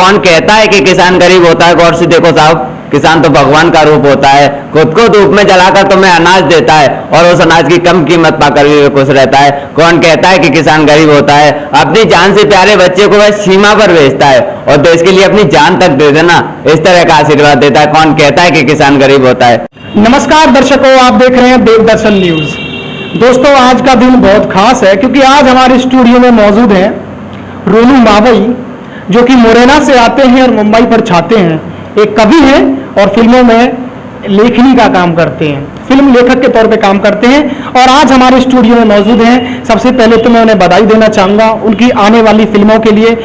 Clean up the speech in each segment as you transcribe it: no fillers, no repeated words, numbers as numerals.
कौन कहता है कि किसान गरीब होता है? गौर से देखो साहब, किसान तो भगवान का रूप होता है। खुद को धूप में जलाकर तुम्हें अनाज देता है और उस अनाज की कम कीमत पाकर भी खुश रहता है। कौन कहता है कि किसान गरीब होता है? अपनी जान से प्यारे बच्चे को वह सीमा पर भेजता है और देश के लिए अपनी जान तक दे देना, इस तरह का आशीर्वाद देता है। कौन कहता है कि किसान गरीब होता है? नमस्कार दर्शकों, आप देख रहे हैं देवदर्शन न्यूज। दोस्तों, आज का दिन बहुत खास है क्योंकि आज हमारे स्टूडियो में मौजूद हैं रोनू मावई, जो कि मुरैना से आते हैं और मुंबई पर छाते हैं। एक कवि हैं और फिल्मों में लेखनी का काम करते हैं, फिल्म लेखक के तौर पे काम करते हैं और आज हमारे स्टूडियो में मौजूद हैं। सबसे पहले तो मैं उन्हें बधाई देना चाहूँगा उनकी आने वाली फिल्मों के लिए।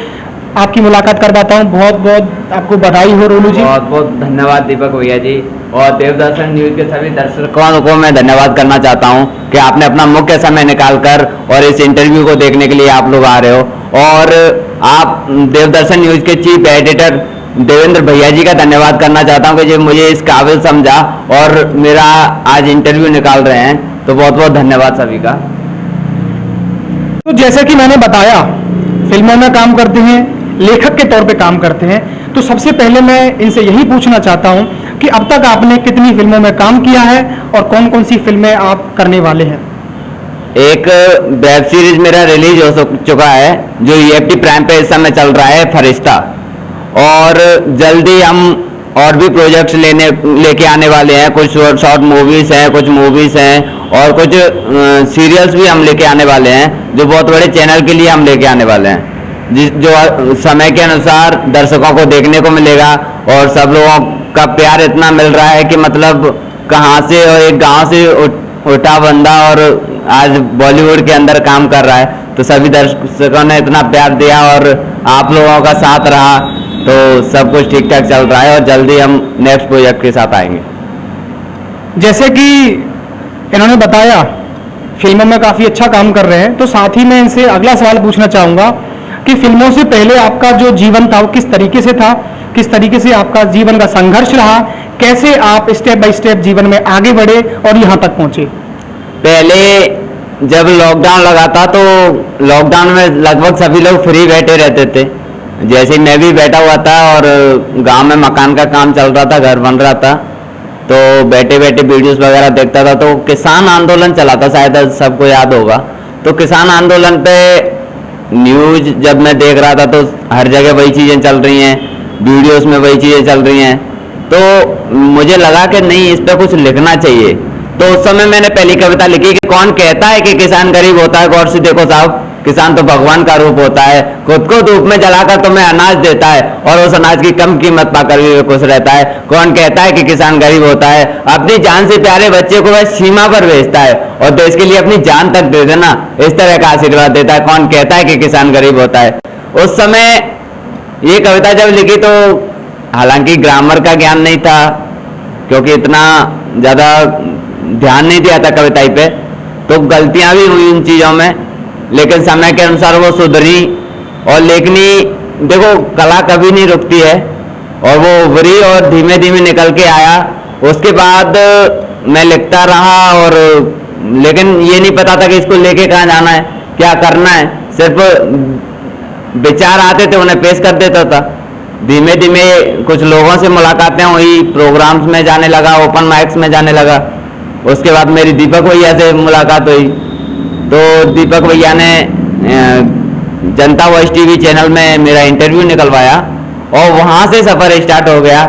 आपकी मुलाकात करवाता हूँ। बहुत बहुत आपको बधाई हो रोनू जी। बहुत बहुत धन्यवाद दीपक भैया जी, और देवदर्शन न्यूज के सभी दर्शकों को मैं धन्यवाद करना चाहता हूँ कि आपने अपना मुख्य समय निकालकर और इस इंटरव्यू को देखने के लिए आप लोग आ रहे हो। और आप देवदर्शन न्यूज के चीफ एडिटर देवेंद्र भैया जी का धन्यवाद करना चाहता हूँ कि जो मुझे इस काबिल समझा और मेरा आज इंटरव्यू निकाल रहे हैं, तो बहुत बहुत धन्यवाद सभी का। तो जैसे कि मैंने बताया, फिल्मों में काम करते हैं, लेखक के तौर पे काम करते हैं। तो सबसे पहले मैं इनसे यही पूछना चाहता हूं कि अब तक आपने कितनी फिल्मों में काम किया है और कौन कौन सी फिल्में आप करने वाले हैं? एक वेब सीरीज मेरा रिलीज हो चुका है जो EFT प्राइम पे इस समय चल रहा है, फरिश्ता। और जल्दी हम और भी प्रोजेक्ट्स लेके आने वाले हैं। कुछ शॉर्ट मूवीज हैं, कुछ मूवीज हैं और कुछ सीरियल्स भी हम लेके आने वाले हैं, जो बहुत बड़े चैनल के लिए हम लेके आने वाले हैं, जो समय के अनुसार दर्शकों को देखने को मिलेगा। और सब लोगों का प्यार इतना मिल रहा है कि मतलब कहाँ से, और एक गांव से उठा बंदा और आज बॉलीवुड के अंदर काम कर रहा है, तो सभी दर्शकों ने इतना प्यार दिया और आप लोगों का साथ रहा, तो सब कुछ ठीक ठाक चल रहा है और जल्दी हम नेक्स्ट प्रोजेक्ट के साथ आएंगे। जैसे कि इन्होंने बताया फिल्मों में काफ़ी अच्छा काम कर रहे हैं, तो साथ ही मैं इनसे अगला सवाल पूछना चाहूँगा कि फिल्मों से पहले आपका जो जीवन था वो किस तरीके से था, किस तरीके से आपका जीवन का संघर्ष रहा, कैसे आप स्टेप बाय स्टेप जीवन में आगे बढ़े और यहाँ तक पहुँचे? पहले जब लॉकडाउन लगा था तो लॉकडाउन में लगभग सभी लोग फ्री बैठे रहते थे, जैसे मैं भी बैठा हुआ था और गांव में मकान का काम चल रहा था, घर बन रहा था, तो बैठे बैठे वीडियोस वगैरह देखता था। तो किसान आंदोलन चला था, शायद सबको याद होगा। तो किसान आंदोलन पे न्यूज जब मैं देख रहा था तो हर जगह वही चीज़ें चल रही हैं, वीडियोस में वही चीज़ें चल रही हैं, तो मुझे लगा कि नहीं, इस पर कुछ लिखना चाहिए। तो उस समय मैंने पहली कविता लिखी कि कौन कहता है कि किसान गरीब होता है? गौर से देखो साहब, किसान तो भगवान का रूप होता है। खुद को धूप में जलाकर तुम्हें अनाज देता है और उस अनाज की कम कीमत पाकर भी खुश रहता है। कौन कहता है कि किसान गरीब होता है? अपनी जान से प्यारे बच्चे को वह सीमा पर भेजता है और देश के लिए अपनी जान तक दे देना, इस तरह का आशीर्वाद देता है। कौन कहता है कि किसान गरीब होता है? उस समय ये कविता जब लिखी तो हालांकि ग्रामर का ज्ञान नहीं था, क्योंकि इतना ज़्यादा ध्यान नहीं दिया था कविताई पे, तो गलतियां भी हुई उन चीज़ों में, लेकिन समय के अनुसार वो सुधरी। और लेखनी देखो, कला कभी नहीं रुकती है और वो उभरी और धीमे धीमे निकल के आया। उसके बाद मैं लिखता रहा, और लेकिन ये नहीं पता था कि इसको लेके कहाँ जाना है, क्या करना है। सिर्फ विचार आते थे, उन्हें पेश कर देता था। धीमे धीमे कुछ लोगों से मुलाकातें हुई, प्रोग्राम्स में जाने लगा, ओपन माइक्स में जाने लगा। उसके बाद मेरी दीपक भैया से मुलाकात हुई, तो दीपक भैया ने जनता वॉइस टीवी चैनल में मेरा इंटरव्यू निकलवाया और वहाँ से सफ़र स्टार्ट हो गया।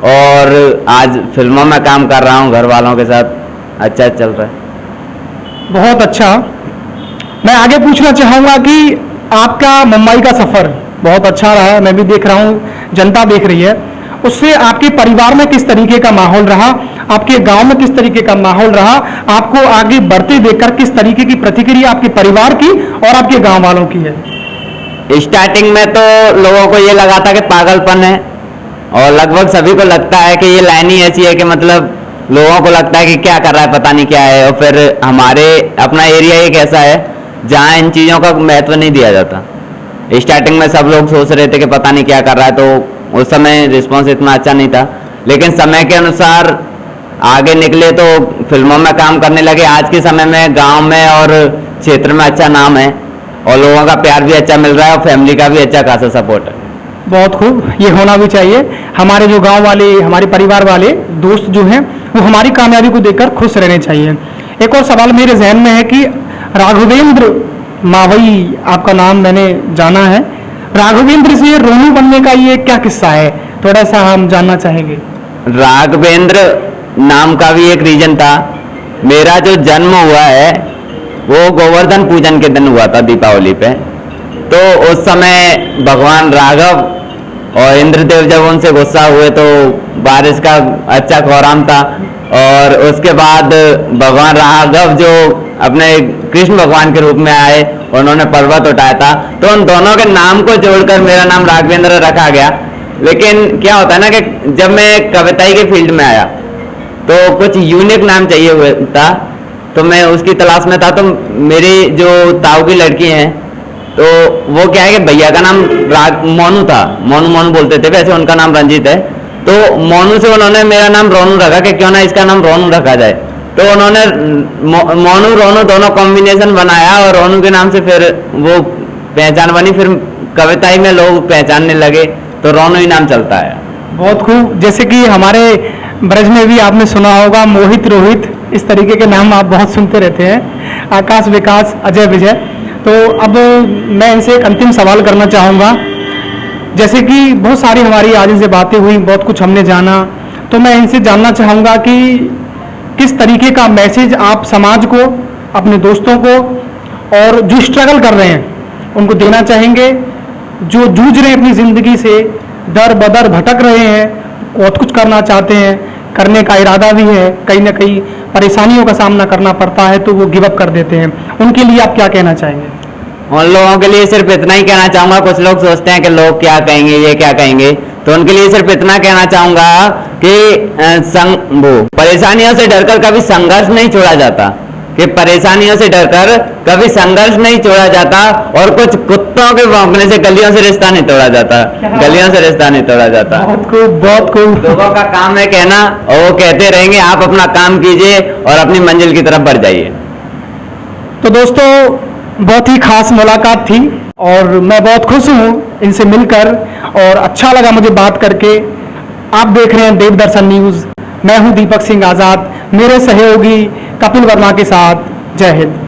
और आज फिल्मों में काम कर रहा हूँ घर वालों के साथ, अच्छा चल रहा है। बहुत अच्छा। मैं आगे पूछना चाहूँगा कि आपका मुंबई का सफ़र बहुत अच्छा रहा, मैं भी देख रहा हूँ, जनता देख रही है। उससे आपके परिवार में किस तरीके का माहौल रहा, आपके गांव में किस तरीके का माहौल रहा, आपको आगे बढ़ते देखकर किस तरीके की प्रतिक्रिया आपके परिवार की और आपके गांव वालों की है? स्टार्टिंग में तो लोगों को ये लगा था कि पागलपन है, और लगभग सभी को लगता है कि ये लाइन ही ऐसी है कि मतलब लोगों को लगता है कि क्या कर रहा है, पता नहीं क्या है। और फिर हमारे अपना एरिया एक ऐसा है जहाँ इन चीज़ों का महत्व नहीं दिया जाता। स्टार्टिंग में सब लोग सोच रहे थे कि पता नहीं क्या कर रहा है, तो उस समय रिस्पॉन्स इतना अच्छा नहीं था। लेकिन समय के अनुसार आगे निकले तो फिल्मों में काम करने लगे। आज के समय में गांव में और क्षेत्र में अच्छा नाम है और लोगों का प्यार भी अच्छा मिल रहा है और फैमिली का भी अच्छा खासा सपोर्ट है। बहुत खूब, ये होना भी चाहिए। हमारे जो गांव वाले, हमारे परिवार वाले दोस्त जो हैं वो हमारी कामयाबी को देखकर खुश रहने चाहिए। एक और सवाल मेरे जहन में है कि राघवेंद्र मावई आपका नाम मैंने जाना है, राघवेंद्र से रोनू बनने का ये क्या किस्सा है, थोड़ा सा हम जानना चाहेंगे। राघवेंद्र नाम का भी एक रीजन था। मेरा जो जन्म हुआ है वो गोवर्धन पूजन के दिन हुआ था, दीपावली पे। तो उस समय भगवान राघव और इंद्रदेव जब उनसे गुस्सा हुए तो बारिश का अच्छा कोहराम था, और उसके बाद भगवान राघव जो अपने कृष्ण भगवान के रूप में आए, उन्होंने पर्वत उठाया था, तो उन दोनों के नाम को जोड़कर मेरा नाम राघवेंद्र रखा गया। लेकिन क्या होता है ना कि जब मैं कविताई के फील्ड में आया तो कुछ यूनिक नाम चाहिए हुआ था, तो मैं उसकी तलाश में था। तो मेरी जो ताऊ की लड़की हैं, तो वो क्या है कि भैया का नाम मोनू था, मोनू मोनू बोलते थे, वैसे उनका नाम रंजीत है। तो मोनू से उन्होंने मेरा नाम रोनू रखा कि क्यों ना इसका नाम रोनू रखा जाए। तो उन्होंने मोनू रोनू दोनों कॉम्बिनेशन बनाया और रोनू के नाम से फिर वो पहचान बनी। फिर कविताई में लोग पहचानने लगे तो रोनू ही नाम चलता है। बहुत खूब। जैसे कि हमारे ब्रज में भी आपने सुना होगा मोहित, रोहित, इस तरीके के नाम आप बहुत सुनते रहते हैं, आकाश, विकास, अजय, विजय। तो अब मैं इनसे एक अंतिम सवाल करना चाहूँगा। जैसे कि बहुत सारी हमारी आज इनसे बातें हुई, बहुत कुछ हमने जाना, तो मैं इनसे जानना चाहूँगा कि किस तरीके का मैसेज आप समाज को, अपने दोस्तों को और जो स्ट्रगल कर रहे हैं उनको देना चाहेंगे, जो जूझ रहे हैं अपनी ज़िंदगी से, दर बदर भटक रहे हैं, बहुत कुछ करना चाहते हैं, करने का इरादा भी है, कहीं ना कहीं परेशानियों का सामना करना पड़ता है तो वो गिव अप कर देते हैं, उनके लिए आप क्या कहना चाहेंगे? उन लोगों के लिए सिर्फ इतना ही कहना चाहूंगा। कुछ लोग सोचते हैं कि लोग क्या कहेंगे, ये क्या कहेंगे, तो उनके लिए सिर्फ इतना कहना चाहूंगा कि परेशानियों से डरकर कभी संघर्ष नहीं छोड़ा जाता, कि परेशानियों से डरकर कभी संघर्ष नहीं छोड़ा जाता, और कुछ कुत्तों के भौंकने से गलियों से रिश्ता नहीं तोड़ा जाता, गलियों से रिश्ता नहीं तोड़ा जाता। बहुत खूब, बहुत खूब। लोगों का काम है कहना, और वो कहते रहेंगे, आप अपना काम कीजिए और अपनी मंजिल की तरफ बढ़ जाइए। तो दोस्तों, बहुत ही खास मुलाकात थी और मैं बहुत खुश हूँ इनसे मिलकर, और अच्छा लगा मुझे बात करके। आप देख रहे हैं देवदर्शन न्यूज़, मैं हूँ दीपक सिंह आज़ाद, मेरे सहयोगी कपिल वर्मा के साथ। जय हिंद।